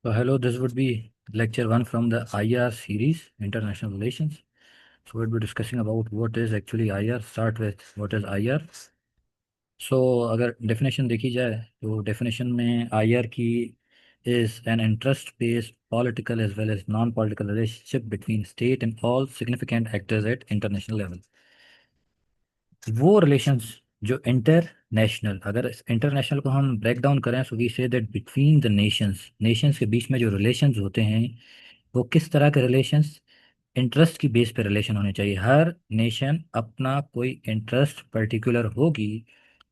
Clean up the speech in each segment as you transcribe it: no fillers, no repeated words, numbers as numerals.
So hello, this would be lecture one from the IR series, International Relations. So we'll be discussing about what is actually IR. Start with what is IR. So अगर definition देखी जाए तो definition में IR की is an interest-based political as well as non-political relationship between state and all significant actors at international level. वो relations जो international, अगर international को हम ब्रेक डाउन करें so we say that between the nations, nations के बीच में जो रिलेशंस होते हैं वो किस तरह के रिलेशंस, इंटरेस्ट की बेस पे रिलेशन होने चाहिए। हर नेशन अपना कोई इंटरेस्ट पर्टिकुलर होगी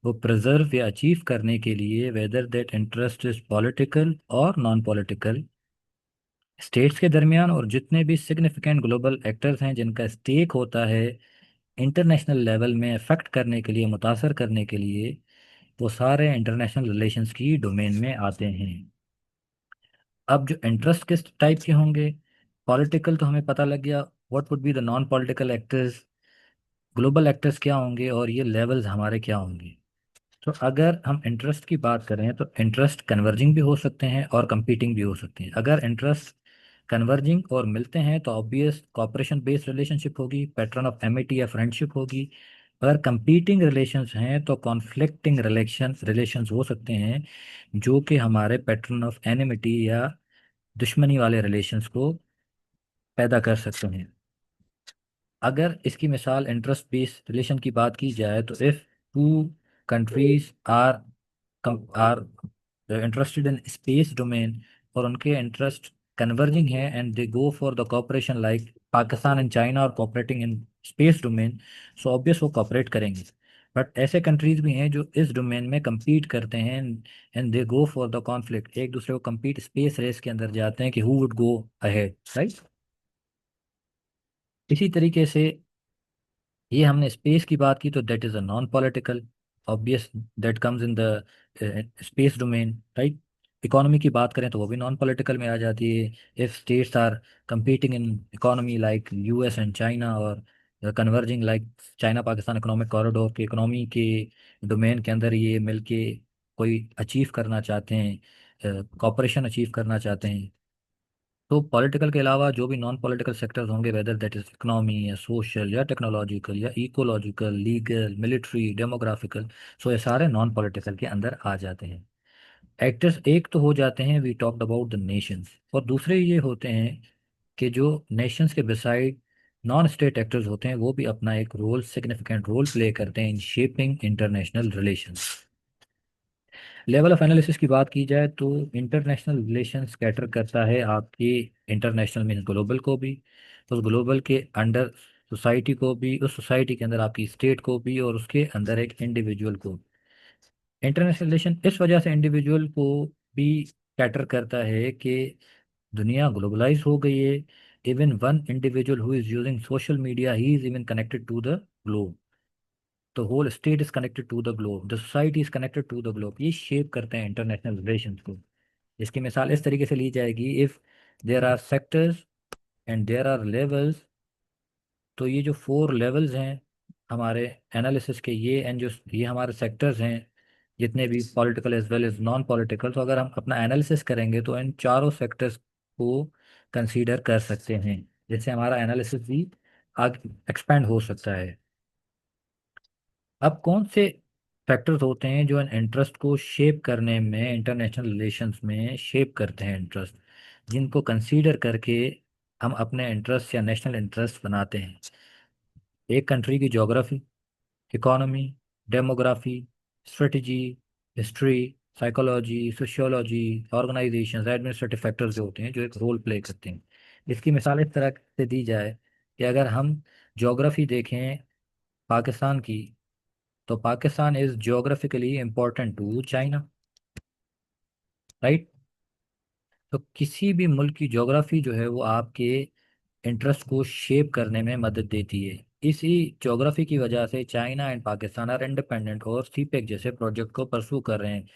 वो प्रिजर्व या अचीव करने के लिए, whether that interest is political और नॉन पॉलिटिकल, स्टेट्स के दरमियान और जितने भी सिग्निफिकेंट ग्लोबल एक्टर्स हैं जिनका स्टेक होता है इंटरनेशनल लेवल में अफेक्ट करने के लिए, मुतासर करने के लिए, वो सारे इंटरनेशनल रिलेशंस की डोमेन में आते हैं। अब जो इंटरेस्ट किस टाइप के होंगे, पॉलिटिकल तो हमें पता लग गया, what would be the non political actors, global actors क्या होंगे और ये लेवल्स हमारे क्या होंगे। तो अगर हम इंटरेस्ट की बात करें तो इंटरेस्ट कन्वर्जिंग भी हो सकते हैं और कंपीटिंग भी हो सकते हैं। अगर इंटरेस्ट कन्वर्जिंग और मिलते हैं तो ऑब्वियस कॉपरेशन बेस्ड रिलेशनशिप होगी, पैटर्न ऑफ एमिटी या फ्रेंडशिप होगी। अगर कंपीटिंग रिलेशंस हैं तो कॉन्फ्लिक्टिंग रिलेशंस हो सकते हैं जो कि हमारे पैटर्न ऑफ एनिमिटी या दुश्मनी वाले रिलेशंस को पैदा कर सकते हैं। अगर इसकी मिसाल इंटरेस्ट बेस्ड रिलेशन की बात की जाए तो if two countries are interested in space domain और उनके इंटरेस्ट कन्वर्जिंग है and they go for the cooperation, like Pakistan and China और cooperating in space domain, so obvious वो कॉपरेट करेंगे। बट ऐसे कंट्रीज भी हैं जो इस डोमेन में compete करते हैं and they go for the conflict, एक दूसरे को compete स्पेस रेस के अंदर जाते हैं कि who would go ahead, right. इसी तरीके से ये हमने स्पेस की बात की तो that is a non political, obvious, that comes in the space domain, right. Economy की बात करें तो वो भी नॉन पॉलिटिकल में आ जाती है। If states are competing in economy like US and China और converging like China Pakistan economic corridor के इकोनॉमी के डोमेन के अंदर ये मिलके कोई अचीव करना चाहते हैं, कॉपरेशन अचीव करना चाहते हैं, तो पॉलिटिकल के अलावा जो भी नॉन पॉलिटिकल सेक्टर्स होंगे, वेदर दैट इज इकोनॉमी या सोशल या टेक्नोलॉजिकल या इकोलॉजिकल, लीगल, मिलिट्री, डेमोग्राफिकल, सो ये सारे नॉन पॉलिटिकल के अंदर आ जाते हैं। एक्टर्स एक तो हो जाते हैं, we talked about the nations, और दूसरे ये होते हैं कि जो नेशंस के बिसाइड नॉन स्टेट एक्टर्स होते हैं वो भी अपना एक रोल, सिग्निफिकेंट रोल प्ले करते हैं in shaping international relations. Level of analysis की बात की जाए तो इंटरनेशनल रिलेशंस कैटर करता है आपकी, इंटरनेशनल मीन्स ग्लोबल को भी, उस ग्लोबल के अंडर सोसाइटी को भी, उस सोसाइटी के अंदर आपकी स्टेट को भी, और उसके अंदर एक इंडिविजुअल को। इंटरनेशनल रिलेशन इस वजह से इंडिविजुअल को भी कैटर करता है कि दुनिया ग्लोबलाइज हो गई है। Even one individual who is using social media he is even connected to the globe, the whole state is connected to the globe, the society is connected to the globe. ये shape करते हैं international relations को। इसकी मिसाल इस तरीके से ली जाएगी, if there are sectors and there are levels, तो ये जो फोर लेवल्स हैं हमारे एनालिसिस के, ये एंड जो ये हमारे सेक्टर्स हैं जितने भी political as well as non political, तो अगर हम अपना एनालिसिस करेंगे तो इन चारों सेक्टर्स को कंसीडर कर सकते हैं, जिससे हमारा एनालिसिस भी आगे एक्सपेंड हो सकता है। अब कौन से फैक्टर्स होते हैं जो इन इंटरेस्ट को शेप करने में, इंटरनेशनल रिलेशंस में शेप करते हैं इंटरेस्ट, जिनको कंसीडर करके हम अपने इंटरेस्ट या नेशनल इंटरेस्ट बनाते हैं। एक कंट्री की geography, economy, demography, strategy, history, psychology, sociology, organization, administrative factors जो होते हैं जो एक रोल प्ले करते हैं। इसकी मिसाल इस तरह से दी जाए कि अगर हम ज्योग्राफी देखें पाकिस्तान की, तो Pakistan is geographically important to China, right. तो किसी भी मुल्क की ज्योग्राफी जो है वो आपके इंटरेस्ट को शेप करने में मदद देती है। इसी ज्योग्राफी की वजह से China and Pakistan are independent और सीपेक जैसे प्रोजेक्ट को परसू कर रहे हैं।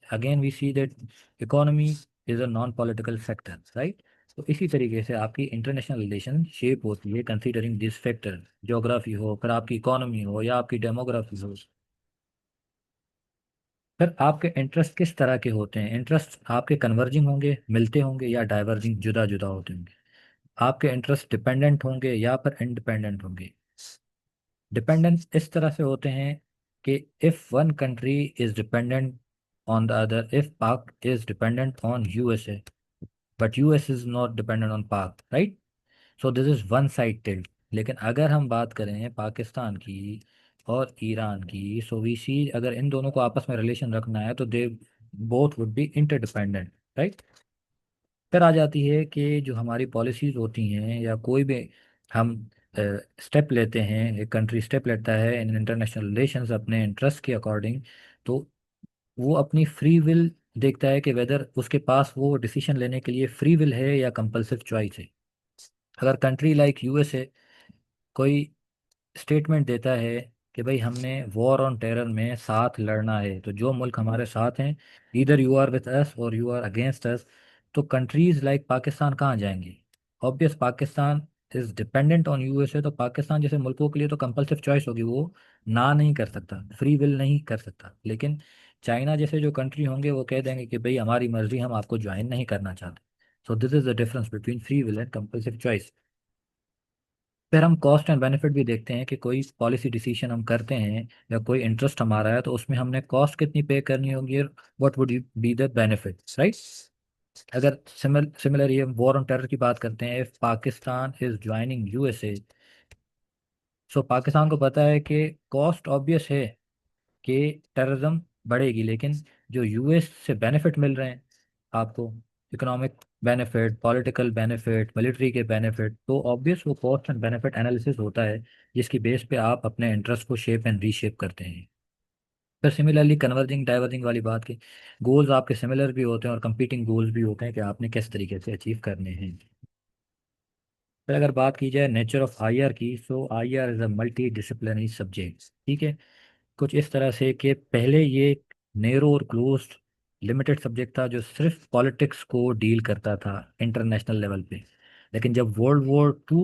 Again we see that economy is a non political sector, right. तो इसी तरीके से आपकी इंटरनेशनल रिलेशन शेप होती है कंसीडरिंग दिस फैक्टर, ज्योग्राफी हो, फिर आपकी इकोनॉमी हो या आपकी डेमोग्राफी हो। फिर आपके इंटरेस्ट किस तरह के होते हैं? इंटरेस्ट आपके कन्वर्जिंग होंगे, मिलते होंगे, या डाइवर्जिंग, जुदा जुदा होते होंगे? आपके इंटरेस्ट डिपेंडेंट होंगे या फिर इंडिपेंडेंट होंगे? डिपेंडेंट इस तरह से होते हैं कि if one country is dependent on the other, if Pak is dependent on USA but US is not dependent on Pak, right? So this is one side tilt. लेकिन अगर हम बात करें पाकिस्तान की और ईरान की, सो वी सी अगर इन दोनों को आपस में रिलेशन रखना है तो they both would be interdependent, right? फिर आ जाती है कि जो हमारी पॉलिसीज होती हैं या कोई भी हम स्टेप लेते हैं, एक कंट्री स्टेप लेता है इन इंटरनेशनल रिलेशंस अपने इंटरेस्ट के अकॉर्डिंग, तो वो अपनी फ्री विल देखता है कि वेदर उसके पास वो डिसीजन लेने के लिए फ्री विल है या कंपल्सिव चॉइस है। अगर कंट्री लाइक यूएसए कोई स्टेटमेंट देता है कि भाई हमने वॉर ऑन टेरर में साथ लड़ना है, तो जो मुल्क हमारे साथ हैं, इधर यू आर विथ अस और यू आर अगेंस्ट अस, तो कंट्रीज लाइक पाकिस्तान कहाँ जाएंगी? Obvious, Pakistan is dependent on USA, तो पाकिस्तान जैसे मुल्कों के लिए तो कंपल्सिव चॉइस होगी, वो ना नहीं कर सकता, फ्री विल नहीं कर सकता। लेकिन चाइना जैसे जो कंट्री होंगे वो कह देंगे कि भाई हमारी मर्जी, हम आपको ज्वाइन नहीं करना चाहते। सो this is the difference between free will and compulsive choice. फिर हम कॉस्ट एंड बेनिफिट भी देखते हैं कि कोई पॉलिसी डिसीजन हम करते हैं या कोई इंटरेस्ट हमारा है तो उसमें हमने कॉस्ट कितनी पे करनी होगी और what would be the benefit, right? अगर सिमिलर ये वॉर ऑन टेरर की बात करते हैं, if Pakistan is joining USA, so Pakistan को पता है कि कॉस्ट ऑब्वियस है कि टेररिज्म बढ़ेगी, लेकिन जो यूएस से बेनिफिट मिल रहे हैं आपको, economic benefit, political benefit, military के बेनिफिट, तो ऑब्वियस वो कॉस्ट एंड बेनिफिट एनालिसिस होता है जिसकी बेस पे आप अपने इंटरेस्ट को शेप एंड रीशेप करते हैं। फिर सिमिलरली कन्वर्जिंग डाइवर्जिंग वाली बात की, गोल्स आपके सिमिलर भी होते हैं और कंपीटिंग गोल्स भी होते हैं कि आपने किस तरीके से अचीव करने हैं। फिर अगर बात की जाए नेचर ऑफ आईआर की, so IR is a multi disciplinary subject, ठीक है? कुछ इस तरह से कि पहले ये नैरो और क्लोज्ड लिमिटेड सब्जेक्ट था जो सिर्फ पॉलिटिक्स को डील करता था इंटरनेशनल लेवल पे। लेकिन जब वर्ल्ड वॉर 2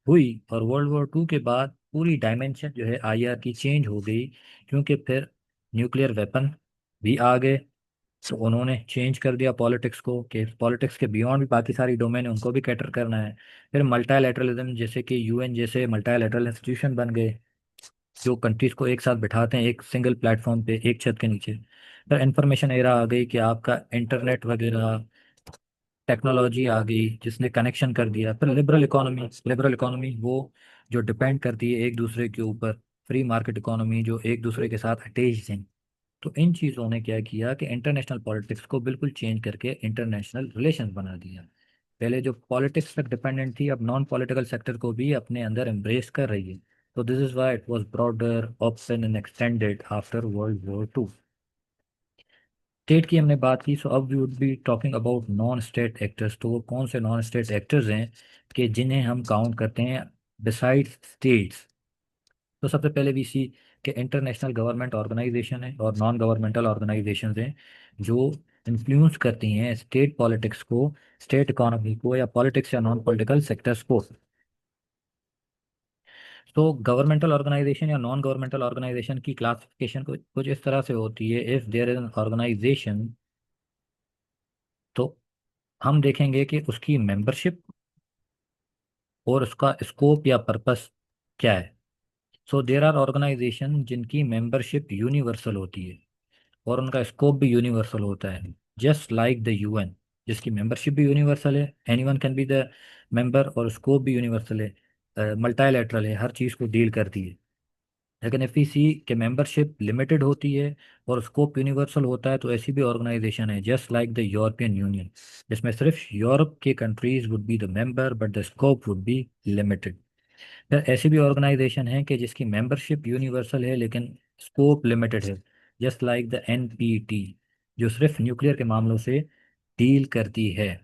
हुई और वर्ल्ड वॉर 2 के बाद पूरी डायमेंशन जो है आईआर की चेंज हो गई, क्योंकि फिर न्यूक्लियर वेपन भी आ गए, तो उन्होंने चेंज कर दिया पॉलिटिक्स को कि पॉलिटिक्स के बियॉन्ड भी बाकी सारी डोमेन है, उनको भी कैटर करना है। फिर मल्टालैटरलिज्म जैसे कि यूएन जैसे मल्टालैटरल इंस्टीट्यूशन बन गए जो कंट्रीज को एक साथ बिठाते हैं एक सिंगल प्लेटफॉर्म पे, एक छत के नीचे। फिर इंफॉर्मेशन एरा आ गई कि आपका इंटरनेट वगैरह टेक्नोलॉजी आ गई जिसने कनेक्शन कर दिया। फिर लिबरल इकोनॉमी वो जो डिपेंड करती है एक दूसरे के ऊपर, फ्री मार्केट इकोनॉमी जो एक दूसरे के साथ अटैच्ड हैं। तो इन चीज़ों ने क्या किया कि इंटरनेशनल पॉलिटिक्स को बिल्कुल चेंज करके इंटरनेशनल रिलेशंस बना दिया। पहले जो पॉलिटिक्स तक डिपेंडेंट थी, अब नॉन पॉलिटिकल सेक्टर को भी अपने अंदर एम्ब्रेस कर रही है। तो this is why it was broader, open and extended after world war 2। State की हमने बात की, सो अब we would be talking about non state actors. तो वो कौन से नॉन स्टेट एक्टर्स हैं कि जिन्हें हम काउंट करते हैं बिसाइड स्टेट्स? तो सबसे पहले वी सी के इंटरनेशनल गवर्नमेंट ऑर्गेनाइजेशन है और नॉन गवर्नमेंटल ऑर्गेनाइजेशंस हैं जो इन्फ्लुएंस करती हैं स्टेट पॉलिटिक्स को, स्टेट इकोनॉमी को, या पॉलिटिक्स या नॉन पॉलिटिकल सेक्टर्स को। तो गवर्नमेंटल ऑर्गेनाइजेशन या नॉन गवर्नमेंटल ऑर्गेनाइजेशन की क्लासिफिकेशन कुछ इस तरह से होती है। If there is an organization, तो हम देखेंगे कि उसकी मेंबरशिप और उसका स्कोप या पर्पस क्या है। सो देयर आर ऑर्गेनाइजेशन जिनकी मेंबरशिप यूनिवर्सल होती है और उनका स्कोप भी यूनिवर्सल होता है, जस्ट लाइक द यूएन जिसकी मेंबरशिप भी यूनिवर्सल है, anyone can be the member, और स्कोप भी यूनिवर्सल है, मल्टाइलेटरल है, हर चीज़ को डील करती है। लेकिन एफ ई सी के मेंबरशिप लिमिटेड होती है और स्कोप यूनिवर्सल होता है, तो ऐसी भी ऑर्गेनाइजेशन है just like the European union जिसमें सिर्फ यूरोप के countries would be the member but the scope would be limited. फिर ऐसी भी ऑर्गेनाइजेशन है कि जिसकी मेंबरशिप यूनिवर्सल है लेकिन स्कोप लिमिटेड है, जस्ट लाइक द एनपीटी जो सिर्फ न्यूक्लियर के मामलों से डील करती है।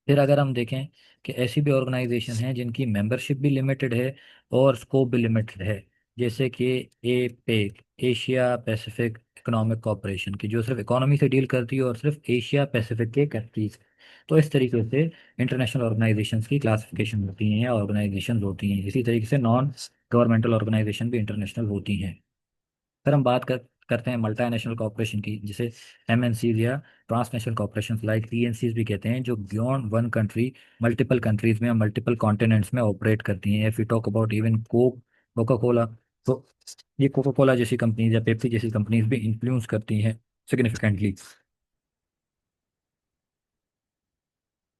फिर अगर हम देखें कि ऐसी भी ऑर्गेनाइजेशन हैं जिनकी मेंबरशिप भी लिमिटेड है और स्कोप भी लिमिटेड है, जैसे कि APEC, Asia Pacific economic corporation की, जो सिर्फ इकोनॉमी से डील करती है और सिर्फ एशिया पैसिफिक के कंट्रीज। तो इस तरीके से इंटरनेशनल ऑर्गेनाइजेशंस की क्लासिफिकेशन होती हैं या ऑर्गेनाइजेशन होती हैं। इसी तरीके से नॉन गवर्नमेंटल ऑर्गेनाइजेशन भी इंटरनेशनल होती हैं। फिर हम बात करते हैं मल्टीनेशनल कॉर्पोरेशन की, जिसे एमएनसी या ट्रांसनेशनल कॉर्पोरेशन लाइक टीएनसीज भी कहते हैं, जो beyond one country multiple countries में, मल्टीपल कॉन्टिनेंट्स में ऑपरेट करती हैं। If you talk about even Coca Cola, तो ये कोका कोला जैसी कंपनीज या पेप्सी जैसी कंपनीज भी इन्फ्लुएंस करती हैं सिग्निफिकेंटली।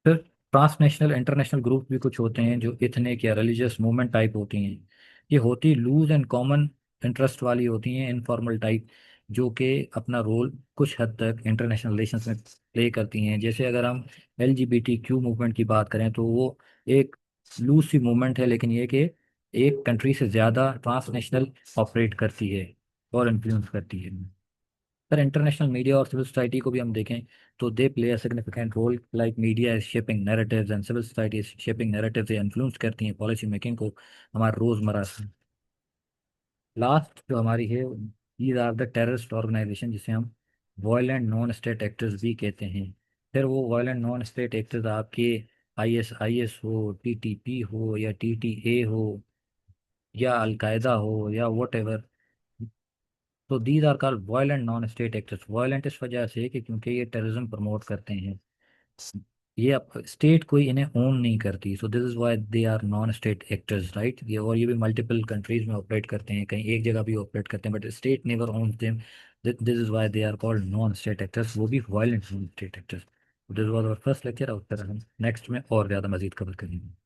फिर ट्रांसनेशनल इंटरनेशनल ग्रुप भी कुछ होते हैं जो इथनिक या रिलीजियस मूवमेंट टाइप होती हैं। ये होती लूज एंड कॉमन इंटरेस्ट वाली होती हैं, इनफॉर्मल टाइप, जो कि अपना रोल कुछ हद तक इंटरनेशनल रिलेशंस में प्ले करती हैं। जैसे अगर हम LGBTQ मूवमेंट की बात करें तो वो एक लूज सी मूवमेंट है, लेकिन ये कि एक कंट्री से ज़्यादा ट्रांसनेशनल ऑपरेट करती है और इन्फ्लुएंस करती है। पर इंटरनेशनल मीडिया और सिविल सोसाइटी को भी हम देखें तो they play a significant role, like media is shaping narratives and civil society is shaping narratives, influence करती हैं पॉलिसी मेकिंग को हमारे रोजमर्रा से। लास्ट जो हमारी है, these are the terrorist organization, जिसे हम वायलेंट नॉन स्टेट एक्टर्स भी कहते हैं। फिर वो वायलेंट नॉन स्टेट एक्टर्स आपके ISIS हो, TTP हो, या TTA हो, या अलकायदा हो, या वट एवर। तो these are called violent non state actors. Violent इस वजह से कि क्योंकि ये टेररिज्म प्रमोट करते हैं, ये स्टेट कोई इन्हें ओन नहीं करती, so this is why they are non state actors, right. ये और ये भी मल्टीपल कंट्रीज में ऑपरेट करते हैं, कहीं एक जगह भी ऑपरेट करते हैं, but state never owns them. This is why they are called non state actors, वो भी violent non state actors. This was our first lecture, और फिर हम नेक्स्ट में और ज़्यादा मजीद कवर करेंगे।